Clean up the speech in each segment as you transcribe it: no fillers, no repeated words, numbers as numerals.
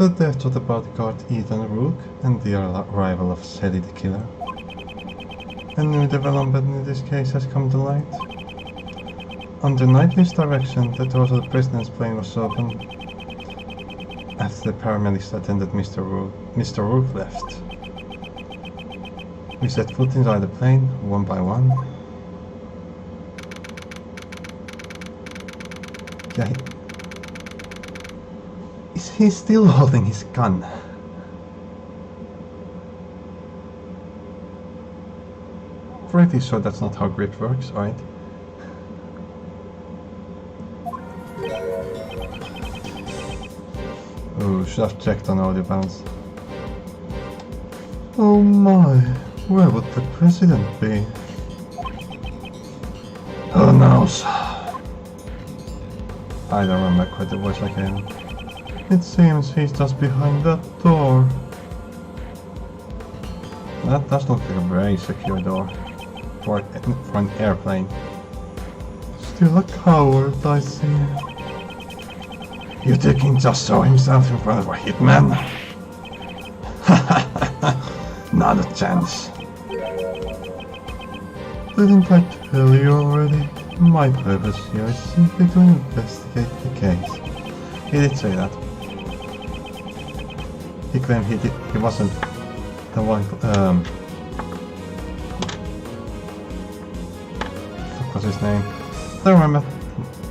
The death of the bodyguard Ethan Rook and the arrival of Sally the Killer. A new development in this case has come to light. Under Knightley's direction, the door to the prisoner's plane was opened after the paramedics attended Mr. Rook left. We set foot inside the plane, one by one. Yeah, is he still holding his gun? Pretty sure that's not how grip works, right? Oh, should have checked on audio bounds. Oh my, where would the president be? Who knows? I don't remember quite the voice like him. It seems he's just behind that door. That does look like a very secure door for an airplane. Still a coward, I see. You think he just saw himself in front of a hitman? Not a chance. Didn't I tell you already? My purpose here is simply to investigate the case. He did say that. He claimed he wasn't the one, what was his name? Don't remember.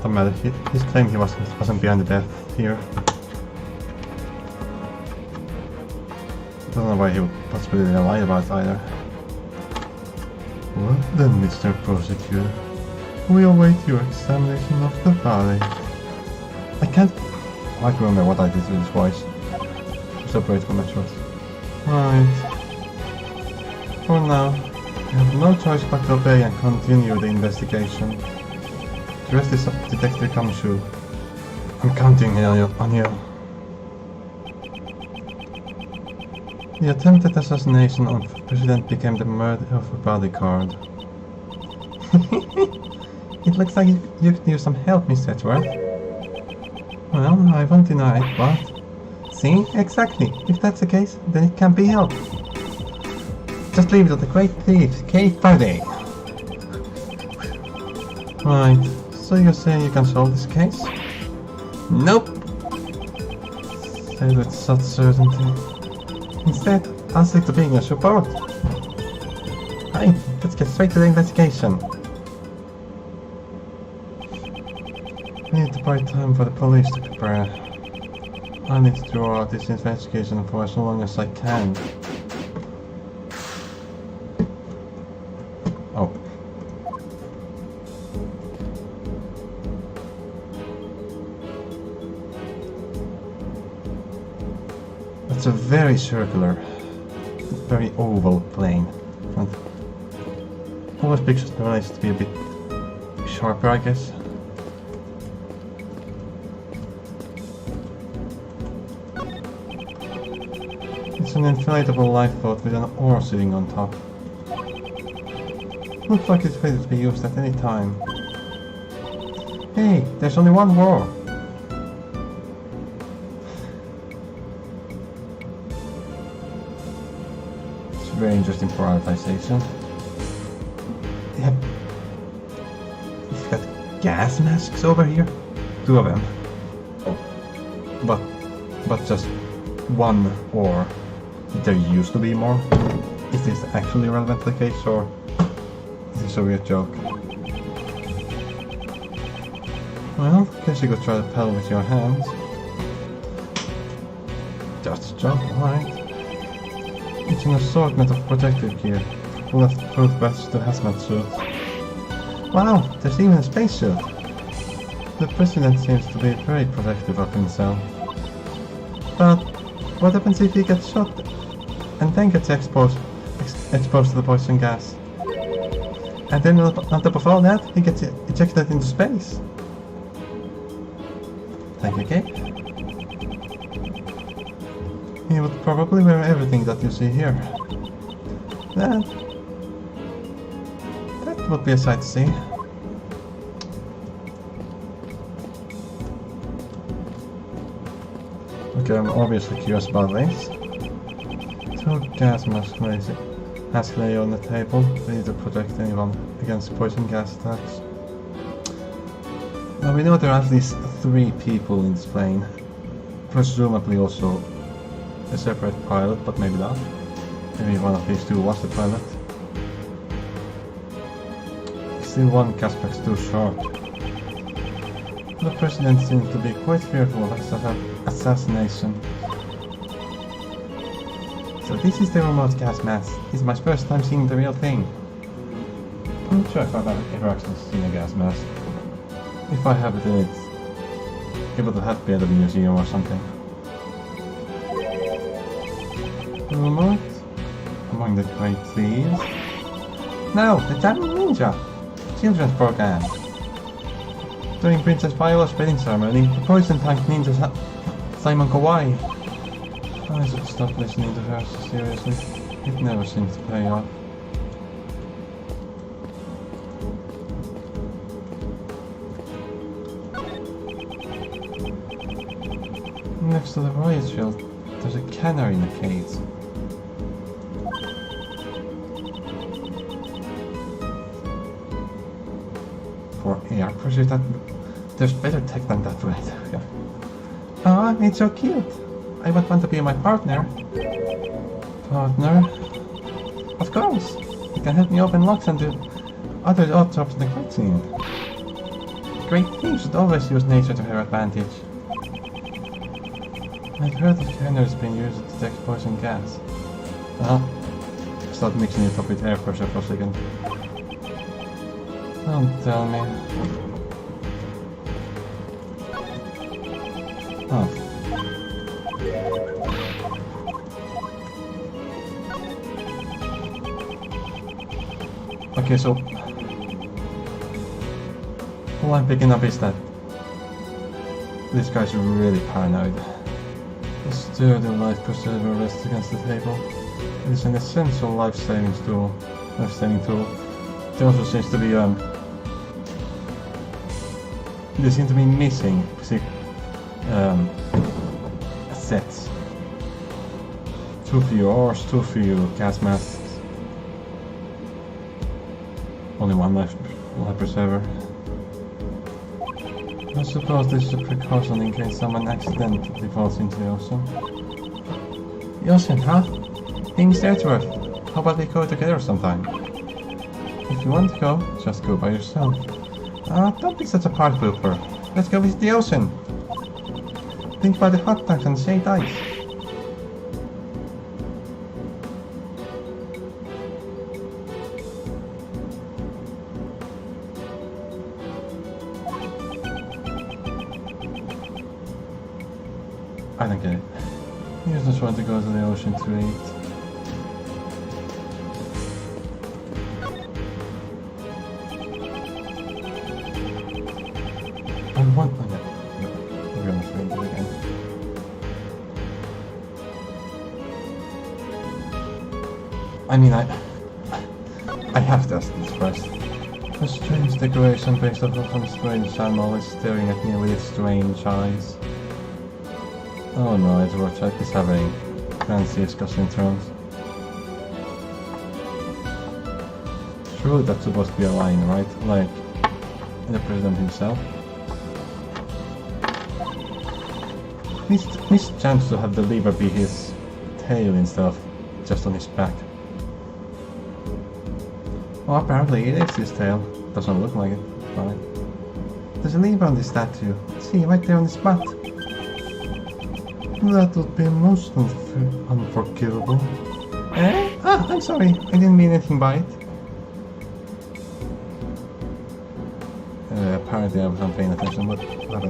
Don't matter. His claim he wasn't behind the death here. Don't know why he would possibly lie about it either. Well then, Mr. Prosecutor, we await your examination of the body. I can't quite remember what I did with his voice. Separate from my choice. Right. For now, you have no choice but to obey and continue the investigation. The rest is up to Detective Kamshu. I'm counting on you. The attempted assassination of the president became the murder of a bodyguard. It looks like you could use some help, Miss Edgeworth. Well, I won't deny it, but... See? Exactly. If that's the case, then it can be helped. Just leave it to the great thief, Kate Faraday. Right. So you're saying you can solve this case? Nope. Say with such certainty. Instead, I'll stick to being your support. Right, let's get straight to the investigation. We need to buy time for the police to prepare. I need to draw out this investigation for as long as I can. Oh. It's a very circular, very oval plane. Always pictures the race to be a bit sharper, I guess. It's an inflatable lifeboat with an oar sitting on top. Looks like it's ready to be used at any time. Hey, there's only one oar. Very interesting prioritization. Yep. He's got gas masks over here. 2 of them. But just one, or there used to be more. Is this actually relevant to the case, or is this a weird joke? Well, guess you could try to pedal with your hands. Just a joke, alright. It's an assortment of protective gear, bulletproof vests to hazmat suits. Wow, there's even a spacesuit! The president seems to be very protective of himself. But what happens if he gets shot and then gets exposed to the poison gas? And then on top of all that, he gets ejected into space. Thank you, Kate. He would probably wear everything that you see here. That would be a sight to see. Okay, I'm obviously curious about this. Two gas masks has lay on the table, ready to protect anyone against poison gas attacks. Now we know there are at least 3 people in this plane. Presumably also a separate pilot, but maybe not. Maybe one of these 2 was the pilot. Still one gas pack's too short. The president seems to be quite fearful of assassination. So this is the remote gas mask. This is my first time seeing the real thing. I'm not sure if I've ever actually seen a gas mask. If I have, then it's able to have been at a museum or something. Remote? Among the great thieves? No, the damn ninja! Children's program. During Princess Viola's wedding ceremony, the poison tank ninja Simon Kawaii. I should stop listening to her so seriously. It never seems to pay off. Next to the riot shield, there's a canary in a cage. For air pressure, there's better tech than that, right? Yeah. Ah, it's so cute. I would want to be my partner. Partner? Of course. You can help me open locks and do other odd jobs in the crime scene. Great thieves should always use nature to their advantage. I've heard that canners been used to detect poison gas. Start mixing it up with air pressure for a second. Don't tell me. Oh. Okay, so all I'm picking up is that this guy's really paranoid. The sturdy life preserver rests against the table. It is an essential life-saving tool. There also seems to be they seem to be missing sets. Too few ores, too few gas masks. Only one life preserver. I suppose this is a precaution in case someone accidentally falls into the ocean. The ocean, huh? Things there to Earth. How about we go together sometime? If you want to go, just go by yourself. Don't be such a part pooper. Let's go visit the ocean. Think about the hot tanks and shade ice. I don't get it. You just want to go to the ocean to eat. And one... Oh yeah. We're gonna find it again. I mean, I have to ask this first. A strange decoration based off of some strange animal is staring at me with its strange eyes. Oh no, it's Rorschach is having fancy disgusting terms. Surely that's supposed to be a line, right? Like the president himself. Missed chance to have the lever be his tail instead of just on his back. Well, apparently it is his tail. Doesn't look like it. Fine. There's a lever on this statue. See, right there on the spot. That would be most unforgivable. Eh? Ah, I'm sorry. I didn't mean anything by it. Apparently I wasn't paying attention, but whatever.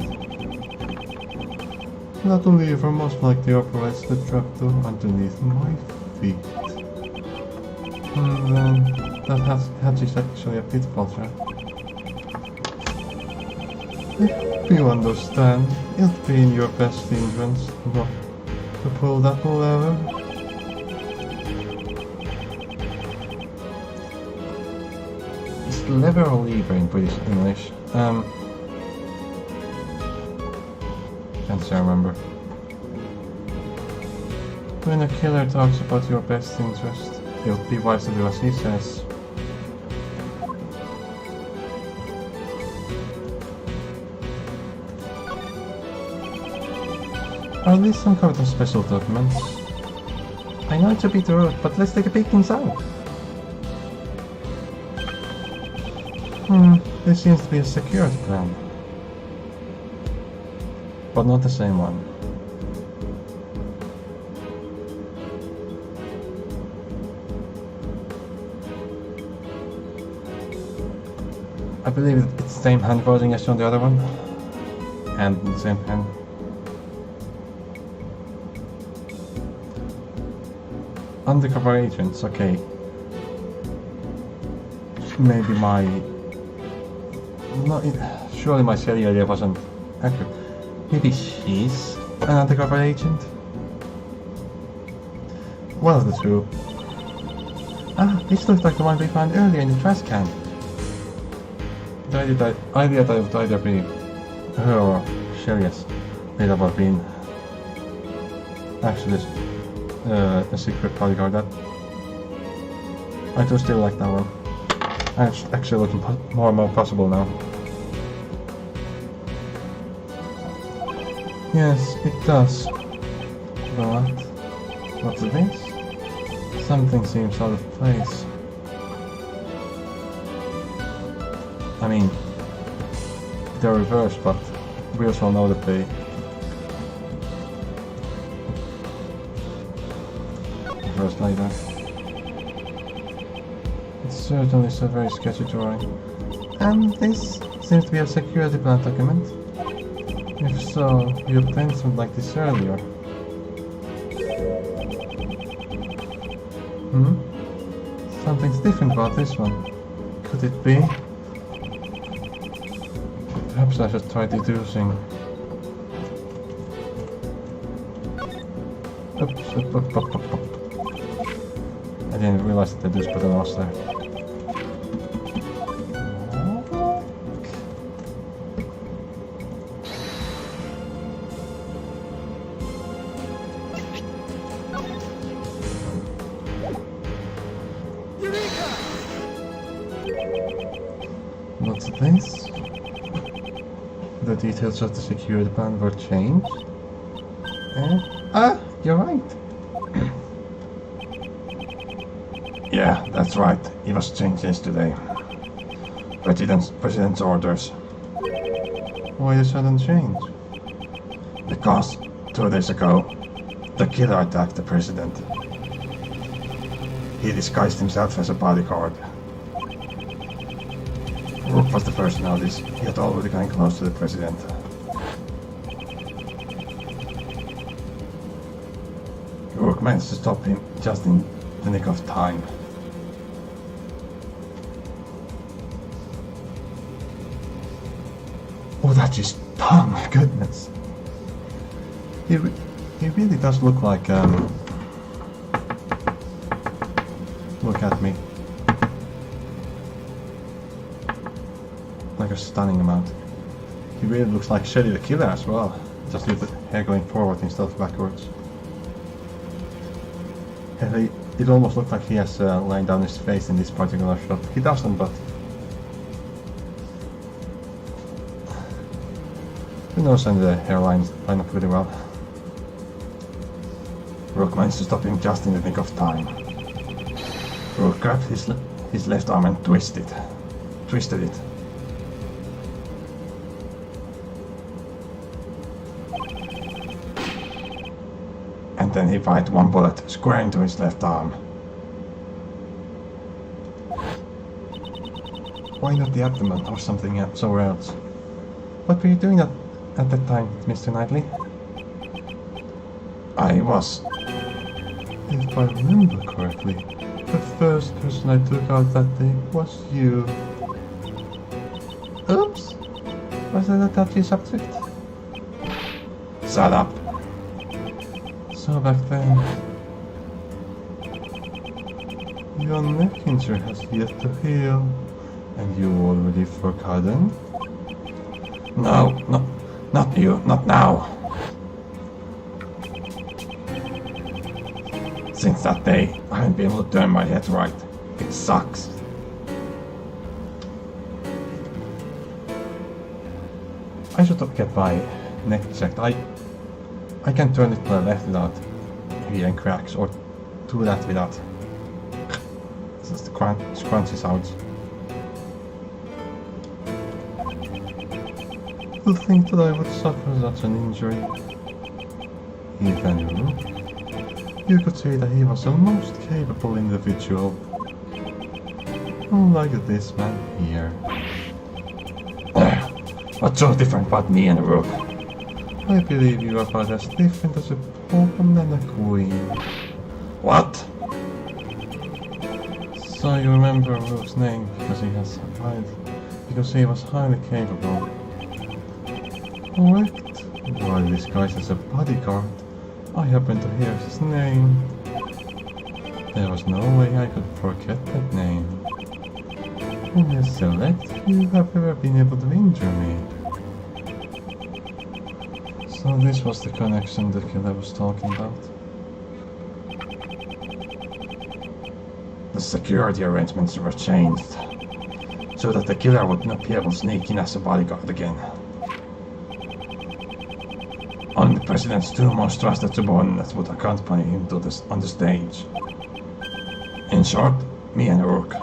That lever most likely operates the trapdoor underneath my feet. And then that hatch is actually a pitfall trap. If you understand, it'll be in your best interest to pull that lever. Is lever or lever in British English? Can't say I remember. When a killer talks about your best interest, it would be wise to do as he says. Or at least some kind of special documents. I know it's a bit rude, but let's take a peek inside. This seems to be a security plan. But not the same one. I believe it's the same handwriting as on the other one. And the same pen. Undercover agents, okay. Maybe surely my silly idea wasn't accurate. Maybe she's an undercover agent? One of the two. Ah, this looks like the one we found earlier in the trash can. The idea that it would either be her or Shelly's made up of being actually a secret bodyguard. That I do still like that one. It's actually looking more and more possible now. Yes, it does. But what's this? Something seems out of place. I mean, they're reversed, but we also know that they reversed later. It's certainly a very sketchy drawing. And this seems to be a security plan document. If so, you obtained something like this earlier. Something's different about this one. Could it be? Perhaps I should try deducing. Oops, up. I didn't realize that the deduce button was there. What's this? The details of the security plan were changed? You're right. Yeah, that's right. It was changed yesterday. President's orders. Why the sudden change? Because 2 days ago, the killer attacked the president. He disguised himself as a bodyguard. Rook was the first to notice. He had already gotten close to the president. Rook managed to stop him just in the nick of time. Oh, that is tongue, goodness. He really does look like, look at me. Like a stunning amount. He really looks like Shelly the Killer as well. Just with the hair going forward instead of backwards. And it almost looks like he has lying down his face in this particular shot. He doesn't, but the nose and the hairline line up really well. Rook managed to stop him just in the nick of time. Rook grabbed his left arm and twisted it. And then he fired one bullet square into his left arm. Why not the abdomen or something somewhere else? What were you doing at that time, Mr. Knightley? I was... If I remember correctly, the first person I took out that day was you. Oops! Was that a touchy subject? Shut up! So back then, your neck injury has yet to heal, and you already forgotten? No, not you, not now. Since that day, I haven't been able to turn my head right. It sucks. I should get my neck checked. I can turn it to the left without hearing cracks, or do that without. This is the crunchy sounds. To think that I would suffer such an injury. Even you could say that he was a most capable individual. Unlike this man here. What's so different about me and Rook? I believe you are about as different as a pawn and a queen. What? So you remember Rook's name because he was highly capable. Correct. While disguised as a bodyguard, I happened to hear his name. There was no way I could forget that name. In a select few have ever been able to injure me. So this was the connection the killer was talking about. The security arrangements were changed, so that the killer would not be able to sneak in as a bodyguard again. Only the President's two most trusted subordinates would accompany him on the stage. In short, me and Rook.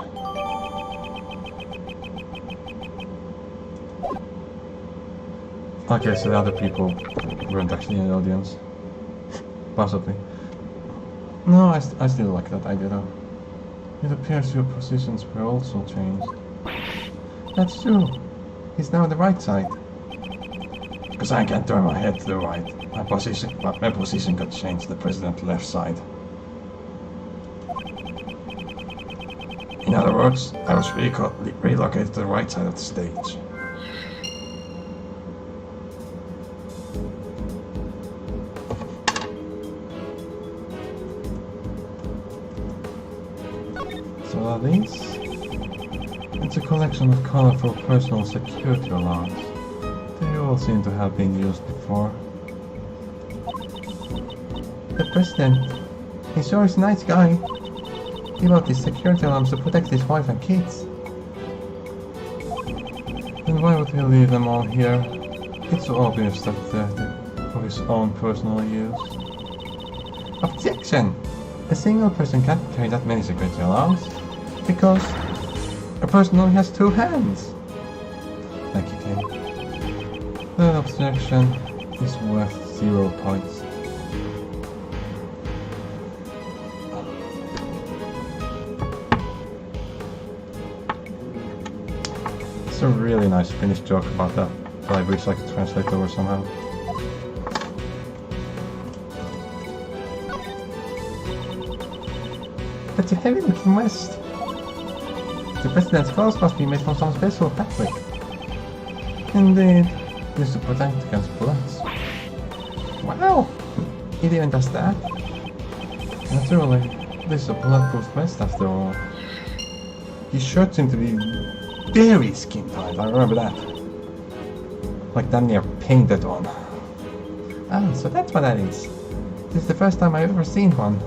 Okay, so the other people weren't actually in the audience. Possibly. No, I still like that idea though. It appears your positions were also changed. That's true. He's now on the right side. Because I can't turn my head to the right. My position got changed to the President's left side. In other words, I was relocated to the right side of the stage. So are these? It's a collection of colorful personal security alarms. They all seem to have been used before. The President, he sure is a nice guy. He bought these security alarms to protect his wife and kids. Then why would he leave them all here? It's so obvious that they're for his own personal use. Objection! A single person can't carry that many security alarms, because a person only has two hands. Thank you, King. That objection is worth 0 points. It's a really nice Finnish joke about that, but I wish I could translate over somehow. That's a heavy looking vest. The President's clothes must be made from some special fabric. Indeed, used to protect against bullets. Wow! It even does that. Naturally, this is a bulletproof vest after all. His shirt seemed to be very skin tight, I remember that. Like damn near painted on. Ah, so that's what that is. This is the first time I've ever seen one.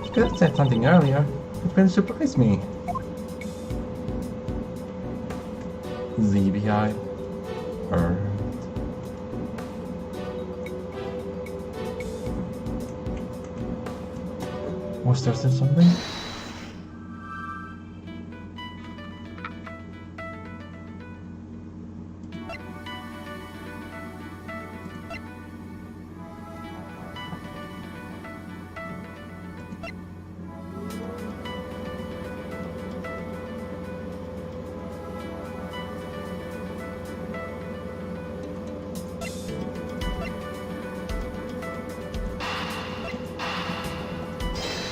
You could have said something earlier. It really surprised me. ZBI. Was there still something?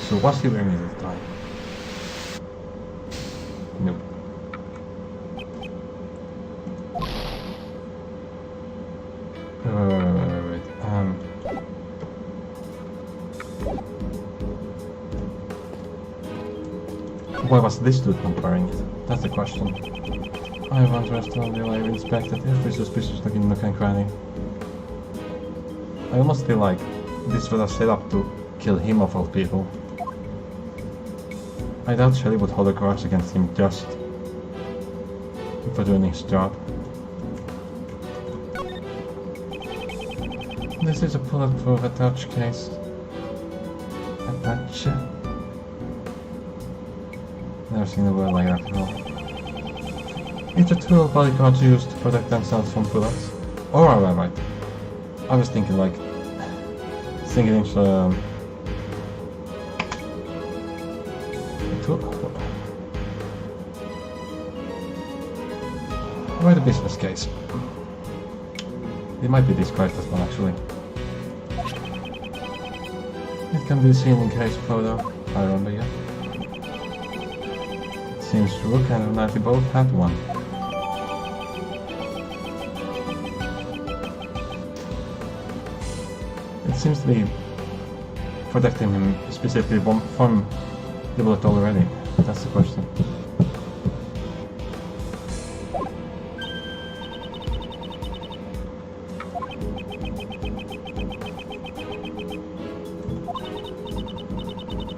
So was he wearing it at the time? Nope. Wait. Why was this dude not wearing it? That's the question. I once rest all the I've inspected every suspicious looking nook and cranny. I almost feel like this was a setup to kill him of all people. I doubt Shelly would hold a grudge against him just for doing his job. This is a bulletproof attach case. Attach? Never seen a word like that before. It's a tool bodyguards use to protect themselves from bullets. Oh, right. I was thinking like single-inch tool. Write a business case. It might be described as one actually. It can be seen in case photo. I remember, yeah. It seems Rook and Knightley both had one. It seems to be protecting him specifically from the bullet already. That's the question.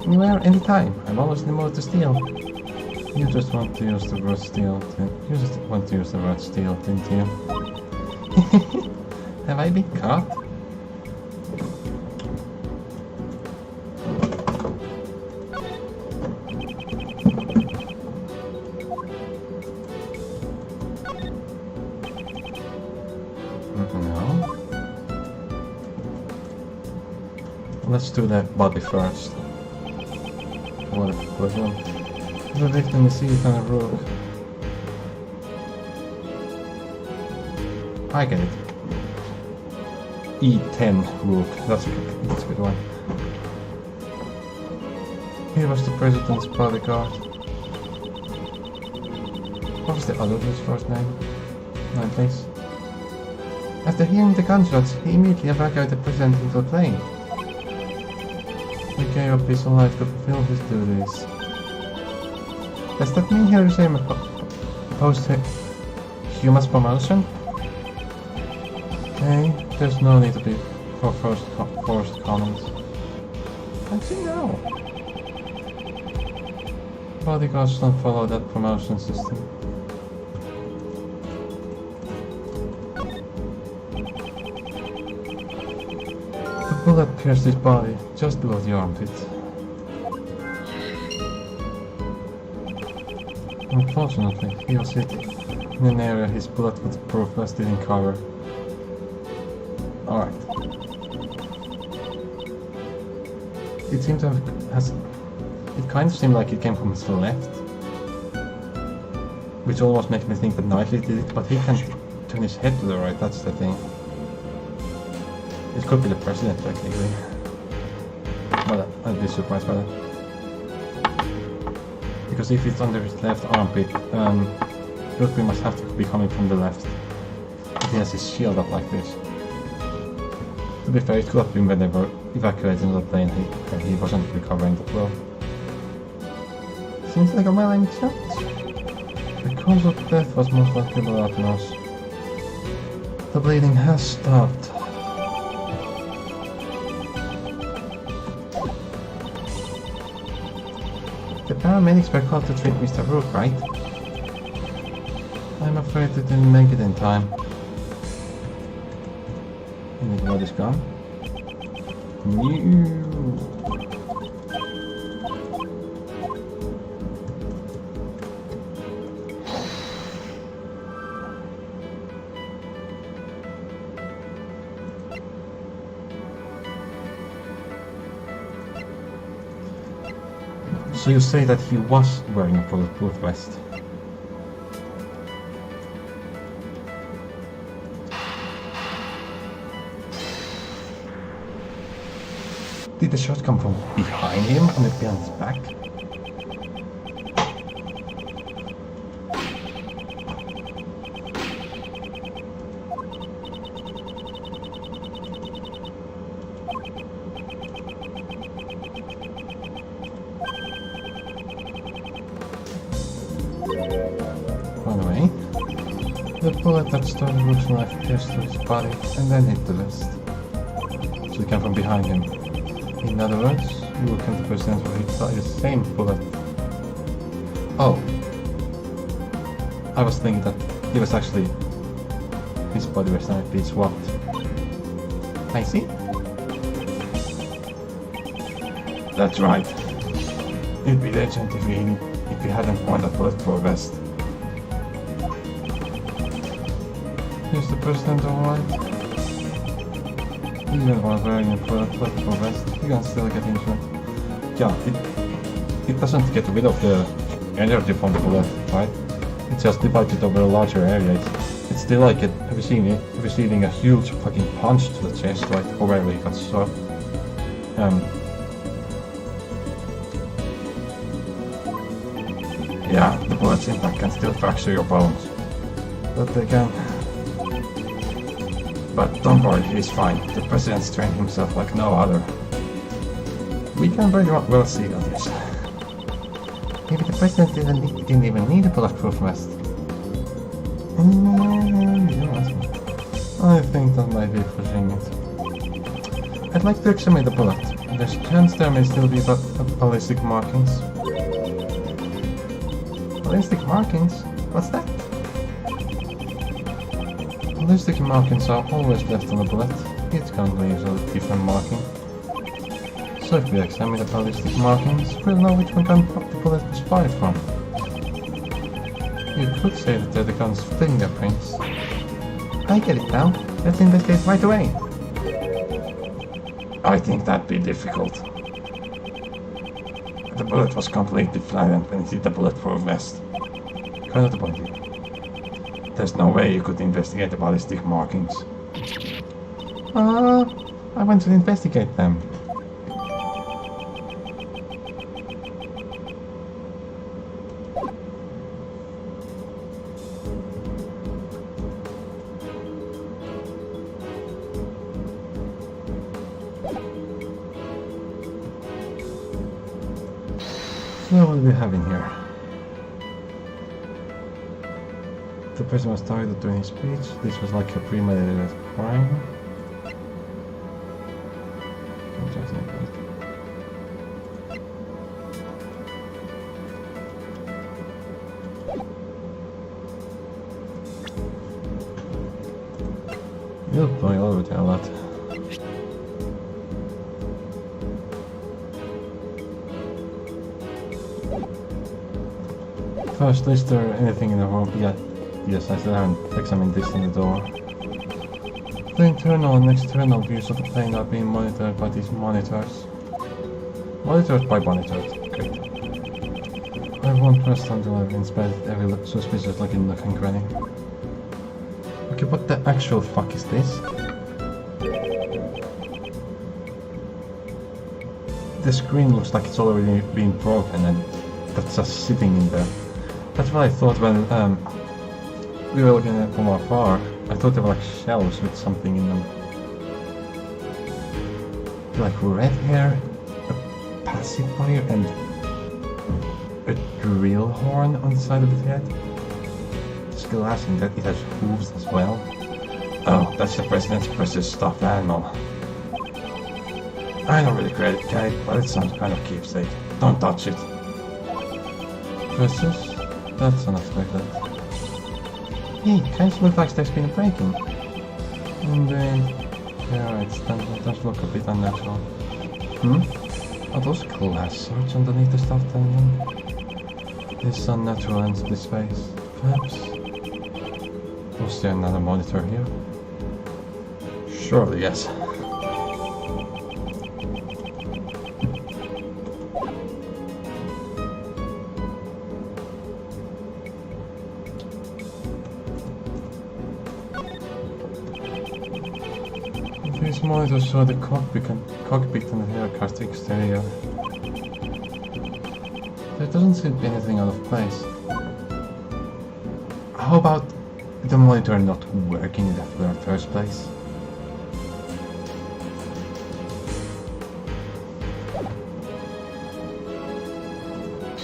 Anywhere, anytime. I'm always in the mood to steal. You just want to use the word steal. You just want to use the word steal, didn't you? Have I been caught? No. Let's do that body first. What if equivalent? The victim is seated on a rook. I get it. E10 rook. That's a good one. He was the president's bodyguard. What was the other dude's first name? No, please. After hearing the gunshots, he immediately evacuated the president into a plane. He gave up his own life to fulfill his duties. Does that mean he received a post-human's promotion? Okay, there's no need to be for forced comments. Actually, no. Bodyguards don't follow that promotion system. The bullet pierced his body, just below the armpit. Unfortunately, he was hit in an area his bulletproof vest didn't cover. Alright. It seems to have... It kind of seemed like it came from his left. Which almost makes me think that Knightley did it, but he can turn his head to the right, that's the thing. It could be the president, technically. But I'd be surprised by that. Because if it's under his left armpit, Rugby must have to be coming from the left. If he has his shield up like this. To be fair, it could have been when they were evacuating the plane and he wasn't recovering that well. Seems like a well-aimed shot. The cause of death was most likely blood loss. The bleeding has stopped. The paramedics were called to treat Mr. Rook, right? I'm afraid they didn't make it in time. And the blood is gone. No. So you say that he was wearing a bulletproof vest? Did the shot come from behind him and behind his back? By the way, the bullet that started Rook's knife pierced through his body and then hit the vest. actually came from behind him. In other words, you will come to President with the same bullet. Oh. I was thinking that he was actually... his body was not being swapped. I see. That's right. It'd be legend if we hadn't won that bulletproof vest. Is the President alright? Even while wearing a bulletproof vest, you can still get injured. Yeah, it doesn't get rid of the energy from the bullet, right? It's just divided over a larger area. It's still like receiving a huge fucking punch to the chest, like wherever he got shot. Yeah, the bullet's impact can still fracture your bones. But they can... But don't worry, he's fine. The President's trained himself like no other. We can very well see that, yes. Maybe the President didn't even need a bulletproof vest. Yes. I think that might be pushing it. I'd like to examine the bullet. There's a chance there may still be ballistic markings. Ballistic markings? What's that? Ballistic markings are always left on the bullet. Each gun leaves a different marking. So if we examine the ballistic markings, we'll know which one gun the bullet was fired from. You could say that they're the gun's fingerprints. I get it now. Let's investigate right away. I think that'd be difficult. The bullet was completely flattened when it hit the bulletproof vest. Kind of the point. There's no way you could investigate the ballistic markings. I want to investigate them. So what do we have in here? The person was targeted during his speech. This was like a premeditated crime. You're going over there a lot. First, is there anything in the room? Yeah. Yes, I still haven't examined this in the door. The internal and external views of the plane are being monitored by these monitors. Monitored by monitors. Great. I won't rest until I've inspected every suspicious looking nook and cranny. Okay, what the actual fuck is this? The screen looks like it's already been broken and that's just sitting in there. That's what I thought when we were looking at it from afar. I thought they were like shells with something in them. Like red hair, a pacifier, and a drill horn on the side of its head. There's glass in that it has hooves as well. Oh, that's the President's precious stuffed animal. I don't really create it, Kate, but it's some kind of keepsake. Don't touch it. Precious? That's unexpected. Hey, kinda looks like there's been a break-in. And then... yeah, it does look a bit unnatural. Are those glass shards underneath the stuffed animal? This unnatural empty space. Perhaps? Was there another monitor here? Surely, yes. These monitors show the cockpit and the aircraft exterior. There doesn't seem to be anything out of place. How about the monitor not working in the first place?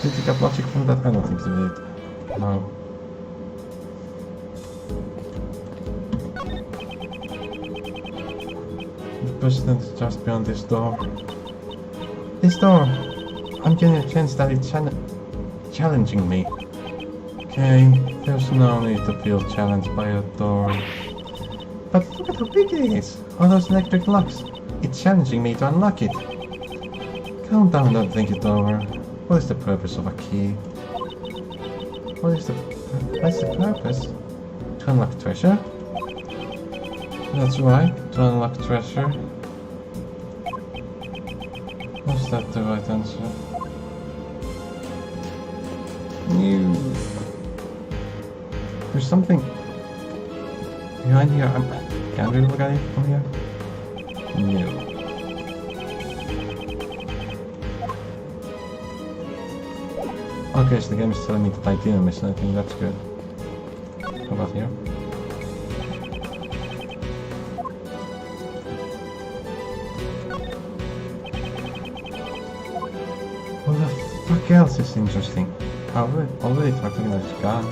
Did you get logic from that? I don't think so did. No. The president is just beyond this door. This door! I'm getting a chance that it's challenging me. Okay, there's no need to feel challenged by a door. But look at how big it is! All those electric locks. It's challenging me to unlock it. Calm down and don't think it over. What is the purpose of a key? What's the purpose? To unlock treasure? That's right, to unlock treasure. Was that the right answer? No. There's something behind here. Can't really look at it from here. No. Okay, so the game is telling me to fight enemies, and I think that's good. How about here? What the fuck else is interesting? I already talking about his gun.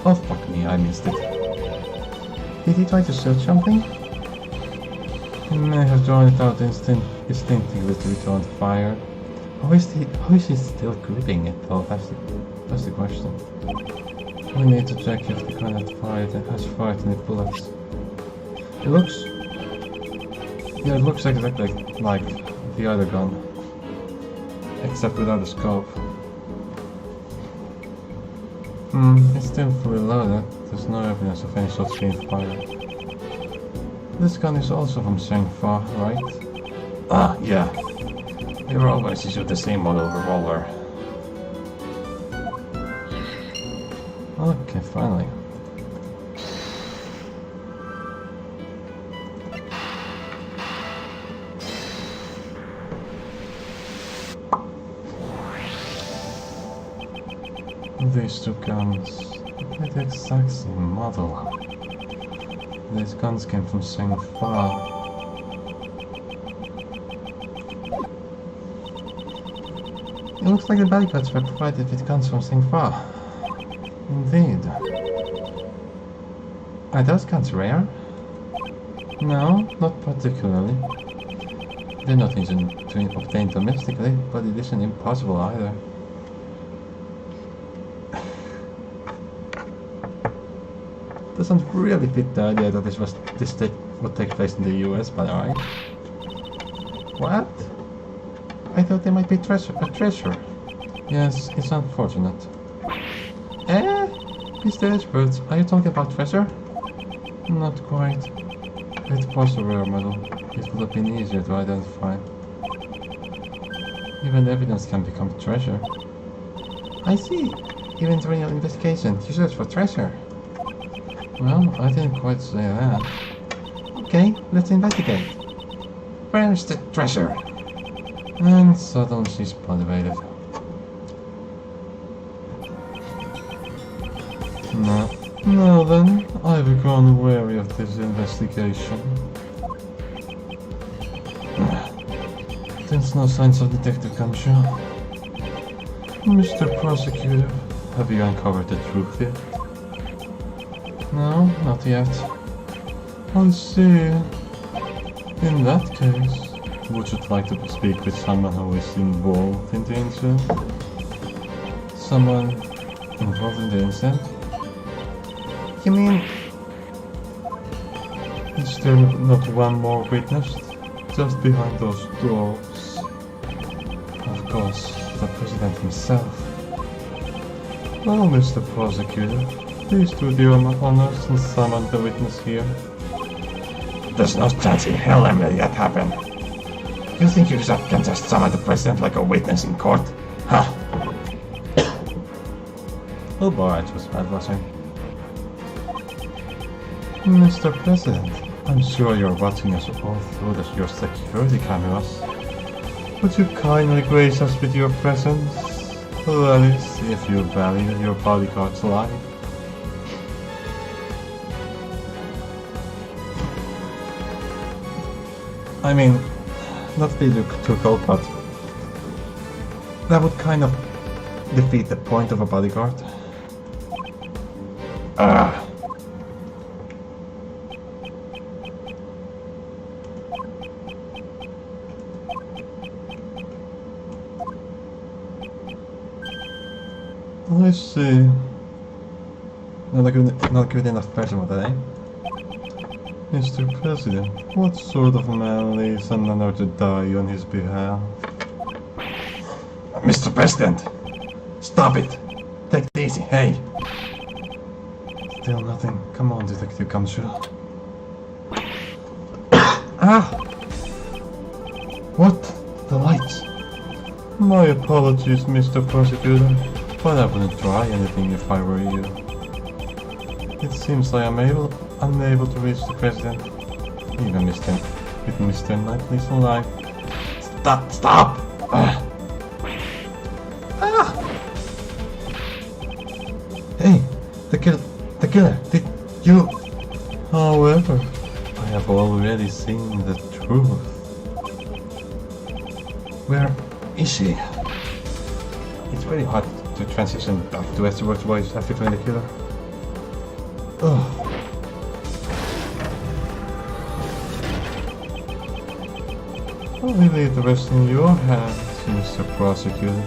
Oh fuck me, I missed it. Did he try to search something? He may have drawn it out instinctively to return fire. How is he still gripping it though? That's the question. We need to check if the gun has fired any bullets. It looks... Yeah, it looks exactly like the other gun. Except without a scope. It's still fully loaded. There's no evidence of any sort of being fired. This gun is also from Sengfa, right? Ah, yeah. They were always issued the same model revolver. Okay, finally. These two guns, they're the exact same model. These guns came from Sengfa. It looks like the bodyguards were provided with guns from Sengfa. Indeed. Are those guns rare? No, not particularly. They're not easy to obtain domestically, but it isn't impossible either. Doesn't really fit the idea that this would take place in the US, but alright. What? I thought there might be a treasure. Yes, it's unfortunate. Mr. Experts, are you talking about treasure? Not quite. It was a rare model. It would have been easier to identify. Even evidence can become treasure. I see. Even during your investigation, you search for treasure. Well, I didn't quite say that. Okay, let's investigate. Where's the treasure? And suddenly she's motivated. No then, I've grown wary of this investigation. There's no signs of Detective Kamsha. Mr. Prosecutor, have you uncovered the truth yet? No, not yet. I see. In that case, would you like to speak with someone who is involved in the incident? Someone involved in the incident? You mean... Is there not one more witness? Just behind those doors. Of course, the president himself. Well, Mr. Prosecutor, please do the honors and summon the witness here. There's no chance in hell I'm letting that happen. You think you can just summon the president like a witness in court? Huh? Oh boy, it was bad, wasn't it? Mr. President, I'm sure you're watching us all through your security cameras. Would you kindly grace us with your presence? That is, if you value your bodyguard's life. I mean, not to be too cold, but that would kind of defeat the point of a bodyguard. I see. Not good enough person with that, eh? Mr. President, what sort of man leaves another to die on his behalf? Mr. President! Stop it! Take it easy, hey! Still nothing. Come on, Detective Gumshoe. Ah! What? The lights! My apologies, Mr. Prosecutor, but I wouldn't try anything if I were you. It seems I am unable to reach the President. Even with Mr. Knightley's alive. Stop! Hey, the killer, did you... However, I have already seen the truth. Where is she? It's very hard to transition back to Westeros voice after killing the killer. Ugh. I'll leave the rest in your hands, Mr. Prosecutor.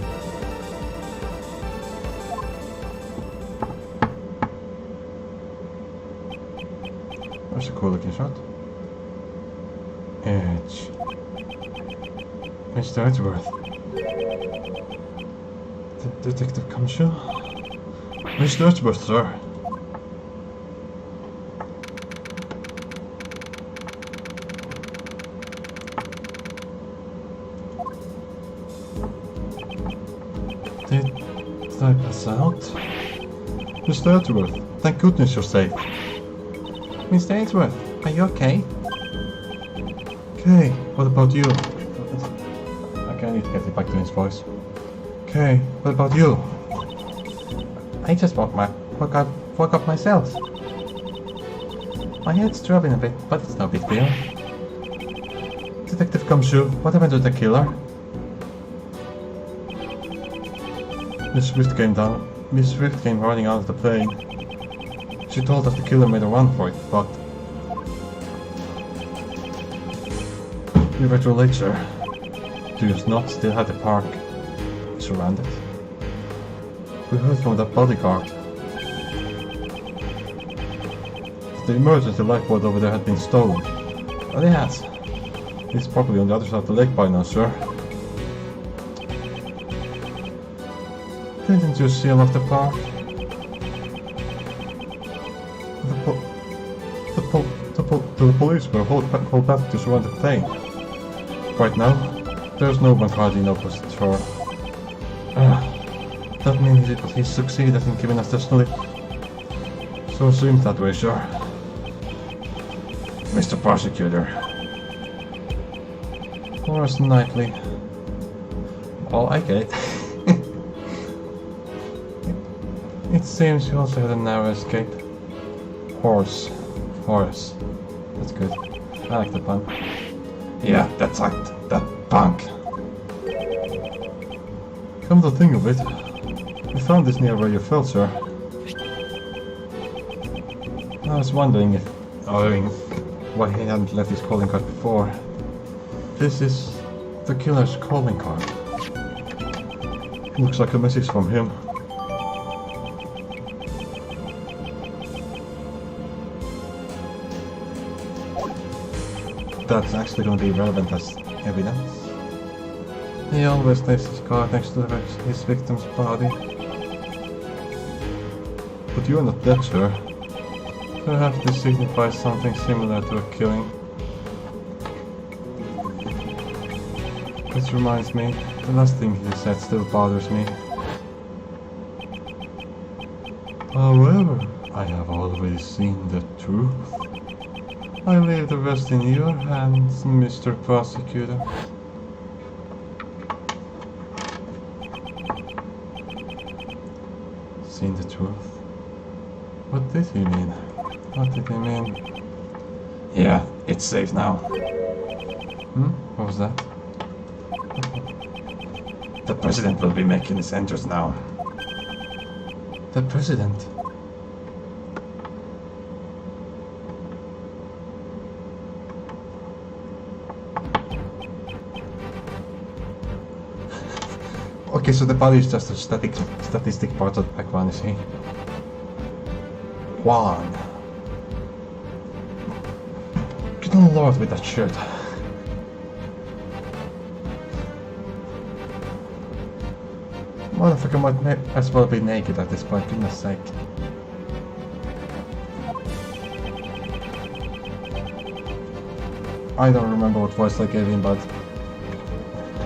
That's a cool looking shot. Edge. Mr. Edgeworth. Detective Gumshoe? Mr. Edgeworth, sir. Did I pass out? Mr. Edgeworth, thank goodness you're safe. Mr. Edgeworth, are you okay? Okay, what about you? Okay, I need to get it back to his voice. Okay, what about you? I just woke up myself. My head's throbbing a bit, but it's no big deal. Detective Gumshoe, what happened to the killer? Miss Swift came running out of the plane. She told us the killer made a run for it, but... We were too late, sir. Do you not still have the park surrounded? We heard from the bodyguard that the emergency lifeboat over there had been stolen. Well, it has. It's probably on the other side of the lake by now, sir. Didn't you seal off the park? The police were called back to surround the plane. Right now, there's no one hardly opposite shore. That means he succeeded in giving us the slip. So it seems that way, sir. Mr. Prosecutor. Horace Knightley. Oh, I get it. It seems you also had a narrow escape. Horace. That's good. I like the pun. Yeah, that's right. That punk. Come to think of it, we found this near where you fell, sir. I was wondering why he hadn't left his calling card before. This is the killer's calling card. Looks like a message from him. That's actually going to be relevant as evidence. He always leaves his card next to his victim's body. But you're not dead, sir. Perhaps this signifies something similar to a killing. Which reminds me, the last thing he said still bothers me. However, I have already seen the truth. I leave the rest in your hands, Mr. Prosecutor. Seen the truth? What did he mean? What did he mean? Yeah, it's safe now. What was that? The President will be making his entrance now. The President? Okay, so the body is just a statistic part of the background, you see. Juan. Good lord with that shirt. Motherfucker might as well be naked at this point, goodness sake. I don't remember what voice I gave him, but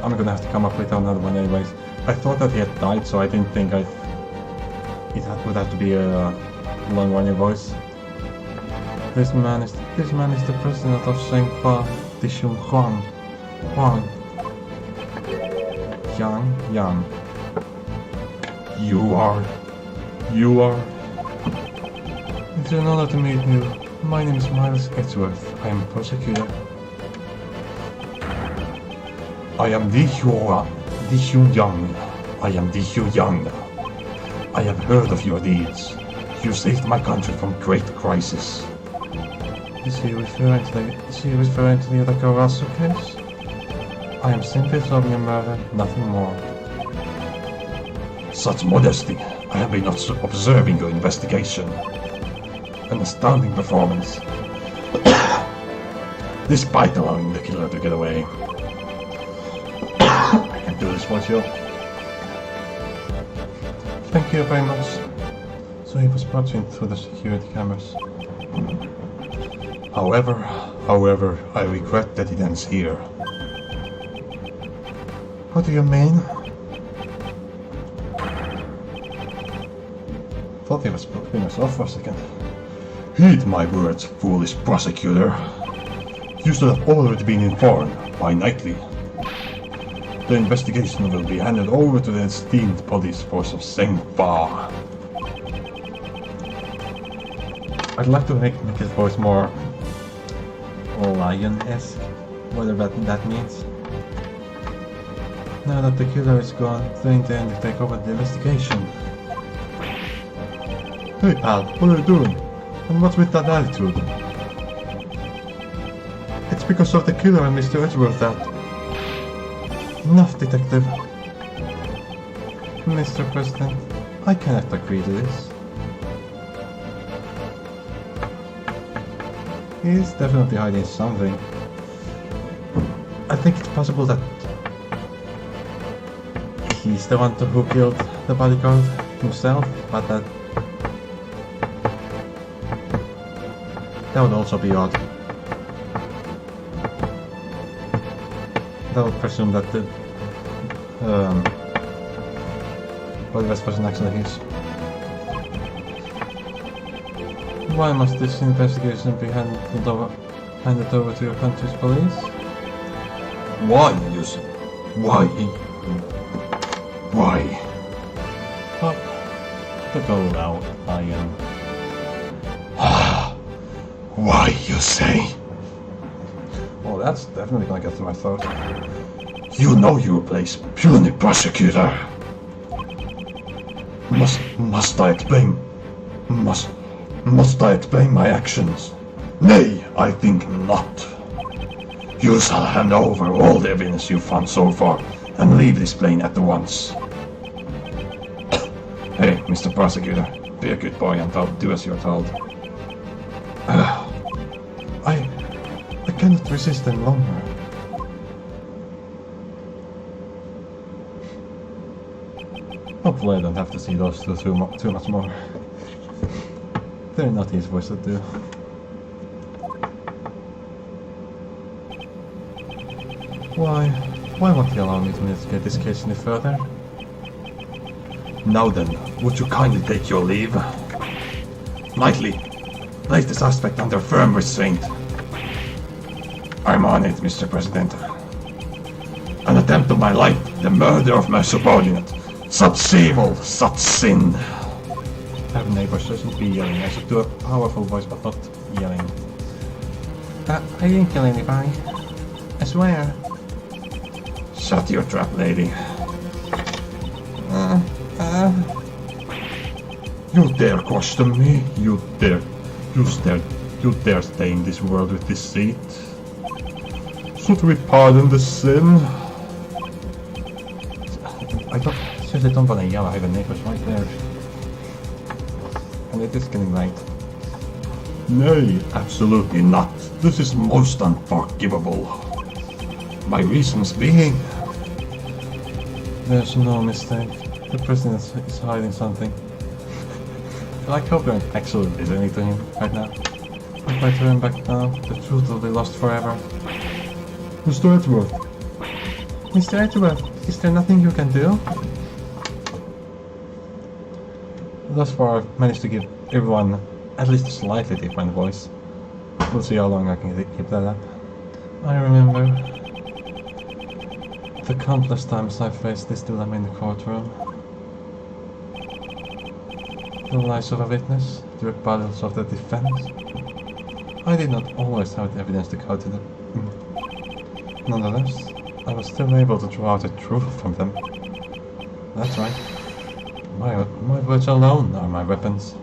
I'm gonna have to come up with another one anyways. I thought that he had died, so I didn't think it would have to be a long-running voice. This man is the president of Shengfa Dishun Huang. Yang. You are. It's an honor to meet you. My name is Miles Edgeworth. I am a prosecutor. I am Dishun Yang. I am Dishun Yang. I have heard of your deeds. You saved my country from great crisis. Is he referring to the Otakawasu case? I am simply solving a murder, nothing more. Such modesty. I have been observing your investigation. An astounding performance. Despite allowing the killer to get away. I can do this for you. Thank you very much. So he was watching through the security cameras. However, I regret that it ends here. What do you mean? Thought he was putting us off for a second. Heed my words, foolish prosecutor. You should have already been informed by Knightley. The investigation will be handed over to the esteemed police force of Shengfa. I'd like to make his voice more lion-esque, whatever that means. Now that the killer is gone, they intend to take over the investigation. Hey pal, what are you doing? And what's with that attitude? It's because of the killer and Mr. Edgeworth that... Enough, detective. Mr. President, I cannot agree to this. He's definitely hiding something. I think it's possible that he's the one who killed the bodyguard himself, but that would also be odd. That would presume that the this person actually is. Why must this investigation be handed over to your country's police? Why, Yusuf? Why? Up the goal out, I am. Why, you say? Well, that's definitely gonna get to my throat. You know your place, puny prosecutor. Must I explain? Must I explain my actions? Nay, I think not. You shall hand over all the evidence you found so far and leave this plane at once. Hey, Mr. Prosecutor, be a good boy and do as you're told. I cannot resist any longer. Hopefully I don't have to see those two too much more. They're not his voice to do. Why won't he allow me to investigate this case any further? Now then, would you kindly take your leave? Knightley, place the suspect under firm restraint. I'm on it, Mr. President. An attempt on my life, the murder of my subordinate. Such evil, such sin. I have neighbors, shouldn't be yelling. I should do a powerful voice, but not yelling. I didn't kill anybody. I swear. Shut your trap, lady. You dare question me? You dare stay in this world with deceit? Should we pardon the sin? I don't... really don't want to yell. I have a neighbors right there. And it is getting late. Nay, absolutely not. This is most unforgivable. My reasons being... There's no mistake. The president is hiding something. I hope you're actually listening to him right now. If I turn back now, the truth will be lost forever. Mr. Edward. Mr. Edward, is there nothing you can do? Thus far, I've managed to give everyone at least a slightly different voice. We'll see how long I can keep that up. I remember the countless times I faced this dilemma in the courtroom. The lies of a witness, the rebuttals of the defense. I did not always have the evidence to go to them. Nonetheless, I was still able to draw out the truth from them. That's right. My words alone are my weapons.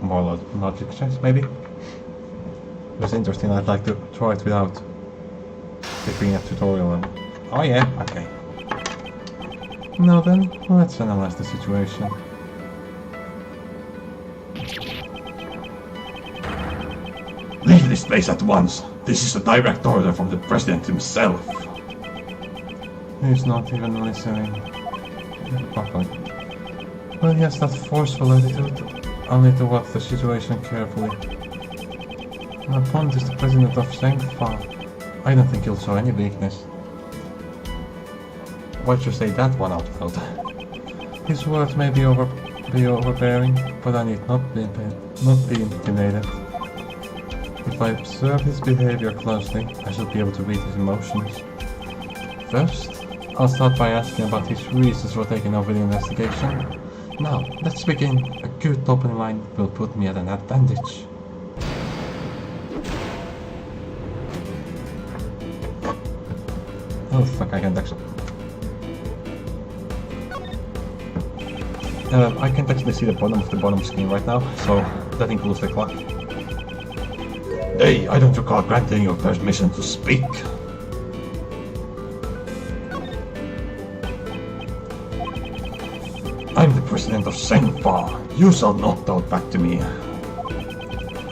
More logic checks, maybe? It was interesting. I'd like to try it without it being a tutorial. Oh yeah, okay. Now then, let's analyze the situation. Leave this place at once. This is a direct order from the president himself. He's not even listening properly. Well, he has that forceful attitude. I'll need to watch the situation carefully. My opponent is the president of Shengfa. I don't think he'll show any weakness. Why'd you say that one out loud? His words may be overbearing, but I need not be intimidated. If I observe his behavior closely, I should be able to read his emotions. First, I'll start by asking about his reasons for taking over the investigation. Now, let's begin. A good opening line will put me at an advantage. Oh fuck, I can't actually... I can't actually see the bottom screen right now, so that includes the clock. Hey, I don't recall granting you permission to speak. I'm the president of Shengfa. You shall not talk back to me.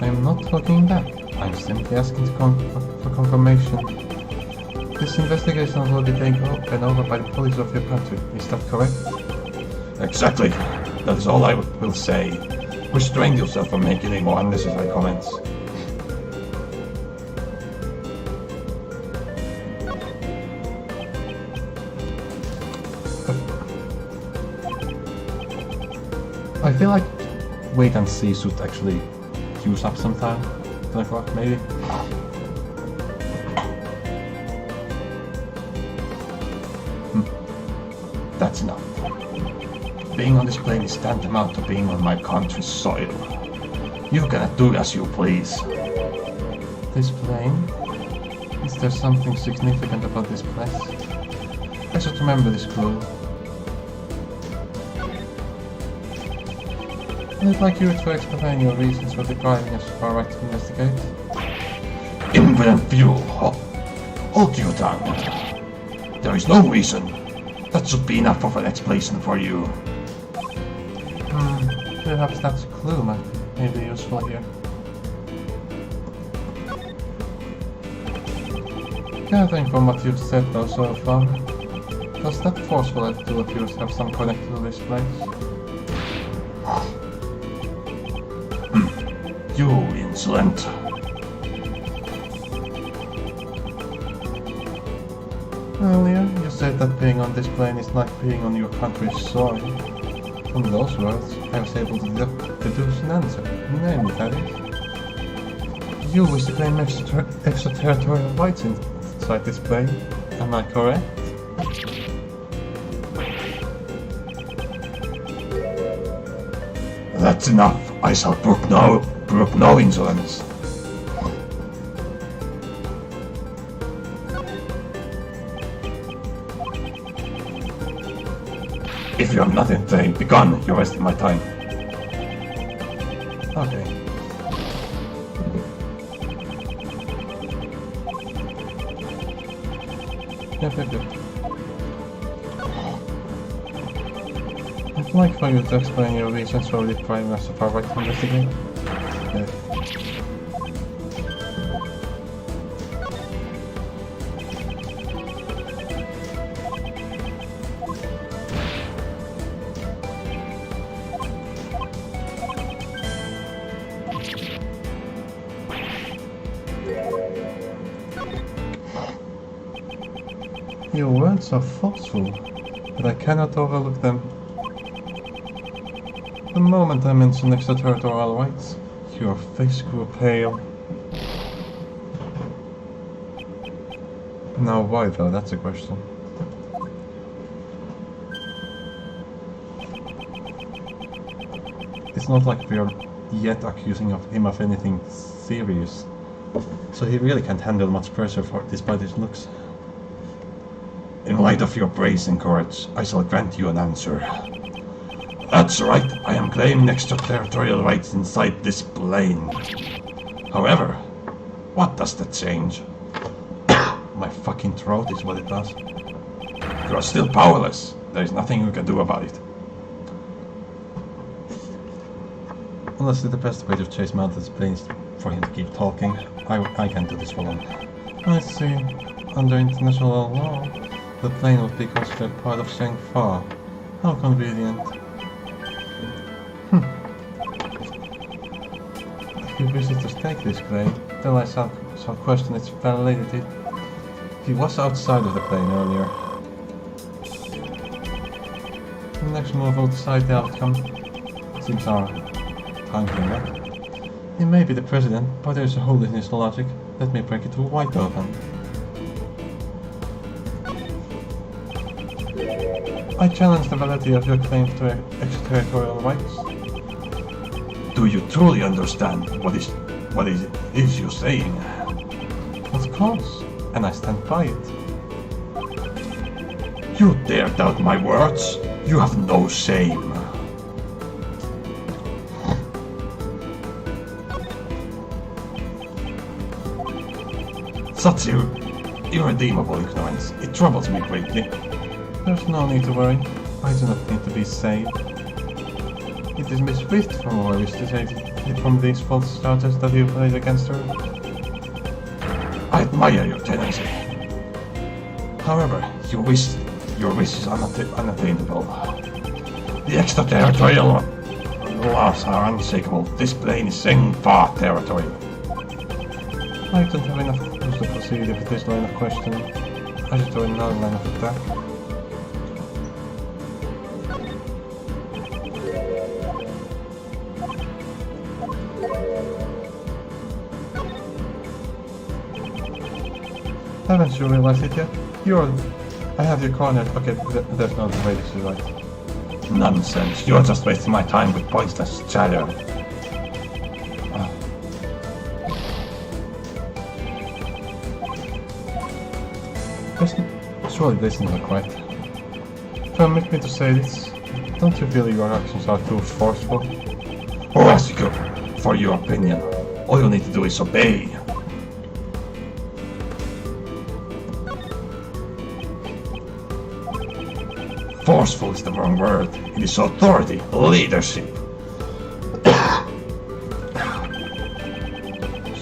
I'm not talking back. I'm simply asking for confirmation. This investigation will be taken over by the police of your country. Is that correct? Exactly. That is all I will say. Restrain yourself from making any more unnecessary comments. I feel like wait and see should actually use up some time. 10 o'clock, maybe. That's enough. Being on this plane is tantamount to being on my country's soil. You cannot do as you please. This plane? Is there something significant about this place? I should remember this clue. I'd like you to explain your reasons for depriving us of our right to investigate. Impudent fool! Hold your tongue. There is no reason. That should be enough of an explanation for you. Perhaps that's a clue might be useful here. Gathering from what you've said though so far, does that forceful attitude of yours have some connection to this place? You insolent. Earlier, you said that being on this plane is like being on your country's soil. From those words, I was able to deduce an answer, namely that is, you wish to claim extraterritorial rights inside this plane. Am I correct? That's enough. I shall brook no insolence. If you have nothing to say, begone. You're wasting my time. Okay. Yep. I'd like for you to explain your reasons for depriving us of our right to investigate. Your words are forceful, but I cannot overlook them. The moment I mentioned extraterritorial rights, your face grew pale. Now why though, that's a question. It's not like we are yet accusing him of anything serious, so he really can't handle much pressure despite his looks. In light of your praise and courage, I shall grant you an answer. That's right, I am claiming extraterritorial rights inside this plane. However, what does that change? My fucking throat is what it does. You are still powerless. There is nothing you can do about it. Honestly, the best way to chase Mountain's plane is for him to keep talking. I can't do this for long. I see. Under international law, the plane would be considered part of Shangfa. How convenient. If he wishes to take this plane, then I shall question its validity. He was outside of the plane earlier. The next move will decide the outcome. Seems our time came up. He may be the president, but there's a hole in his logic. Let me break it wide open. I challenge the validity of your claim to extraterritorial rights. Do you truly understand what is you're saying? Of course, and I stand by it. You dare doubt my words? You have no shame. Such irredeemable ignorance, it troubles me greatly. There's no need to worry. I do not need to be saved. It is Miss Wist from who I wish to save it from these false charges that you laid against her. I admire your tenacity. However, your wish is unattainable. The extraterritorial laws are unshakable. This plane is Shangfa territory. I don't have enough tools to proceed with this line of questioning. I should do another line of attack. Haven't you realized it yet? I have you cornered. Okay, there's no way this is right. Nonsense. You're just wasting my time with pointless chatter. Surely this is not right. Permit me to say this. Don't you feel your actions are too forceful? Prosecutor, for your opinion, all you need to do is obey. Forceful is the wrong word. It is authority, leadership.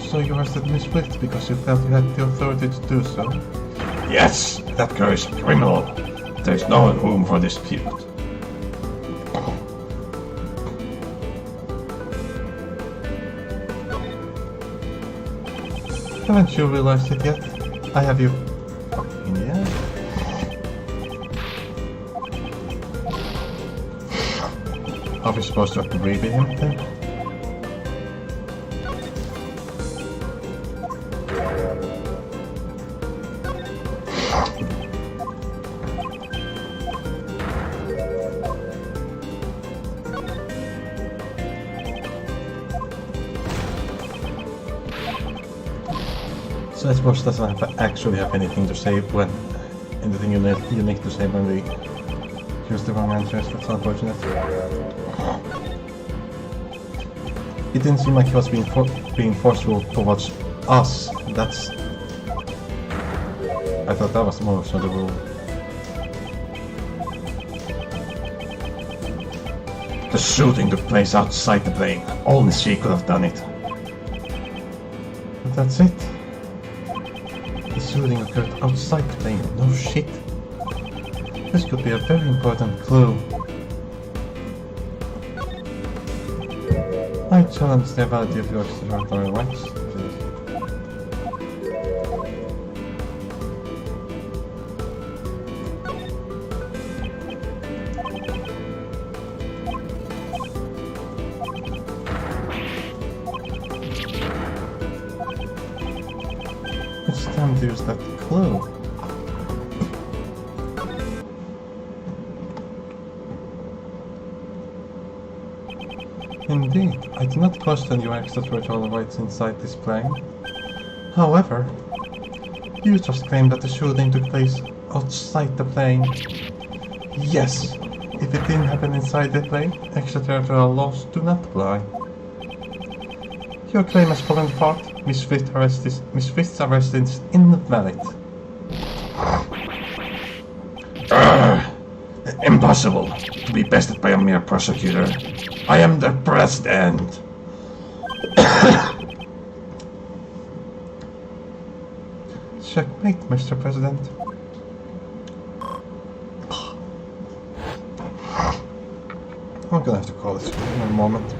So you arrested Miss Swift because you felt you had the authority to do so? Yes, that girl is a criminal. There is no room for dispute. Haven't you realized it yet? I have you... in the air. Are we supposed to agree with him then? So I suppose doesn't actually have anything to say when... anything you need to say when we use the wrong answers. That's unfortunate. It didn't seem like he was being forceful towards us. That's... I thought that was more so the rule. The shooting took place outside the plane. Only she could have done it. But that's it. The shooting occurred outside the plane. No shit. This could be a very important clue. I challenge the ability of your extraterritorial rights, please. It's time to use that clue. Indeed, I do not question your extraterritorial rights inside this plane. However, you just claimed that the shooting took place outside the plane. Yes, if it didn't happen inside the plane, extraterritorial laws do not apply. Your claim has fallen apart. Miss Frith's arrest is invalid. Impossible to be bested by a mere prosecutor. I am the president. Checkmate, Mr. President. I'm gonna have to call this in a moment.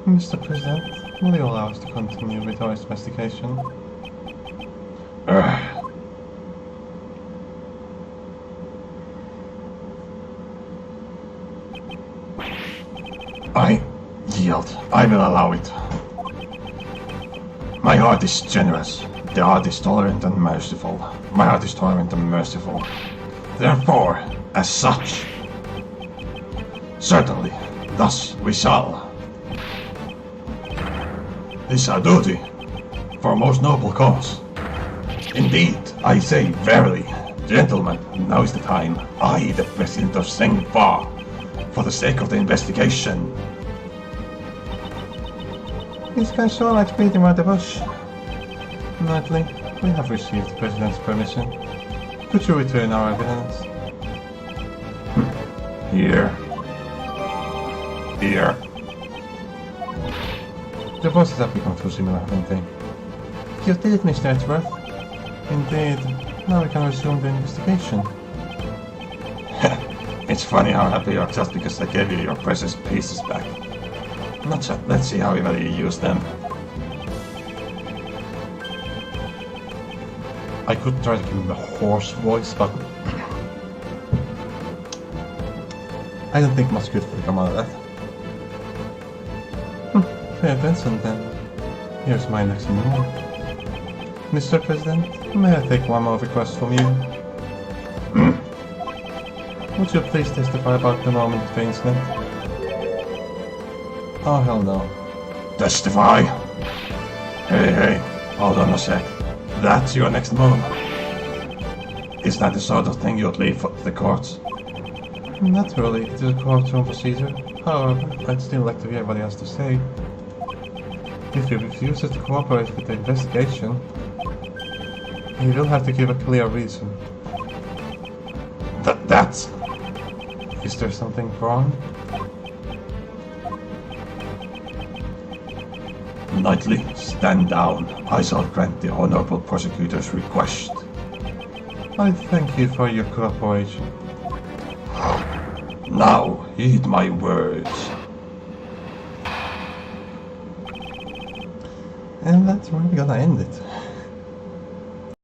Mr. President, will you allow us to continue with our investigation? I yield. I will allow it. My heart is generous. The heart is tolerant and merciful. My heart is tolerant and merciful. Therefore, as such, certainly, thus we shall. This is our duty, for a most noble cause. Indeed, I say verily, gentlemen, now is the time. I, the President of Sengfa, for the sake of the investigation. These guys sure like beating around the bush. Nightly, we have received the President's permission. Could you return our evidence? Here. Here. The voices have become too similar, haven't they? You did it, Mr. Edgeworth. Indeed. Now we can resume the investigation. It's funny how happy you are just because I gave you your precious pieces back. Let's see how well you use them. I could try to give him a hoarse voice, but I don't think much good will come out of that. Pay attention then. Here's my next move. Mr. President, may I take one more request from you? Would you please testify about the moment of the incident? Oh, hell no. Testify? Hey, hold on a sec. That's your next move. Is that the sort of thing you'd leave for the courts? Naturally, it is a courtroom procedure. However, I'd still like to hear what he has to say. If he refuses to cooperate with the investigation, he will have to give a clear reason. That's... Is there something wrong? Knightley, stand down. I shall grant the Honorable Prosecutor's request. I thank you for your cooperation. Now, heed my words. And that's where we're gonna end it.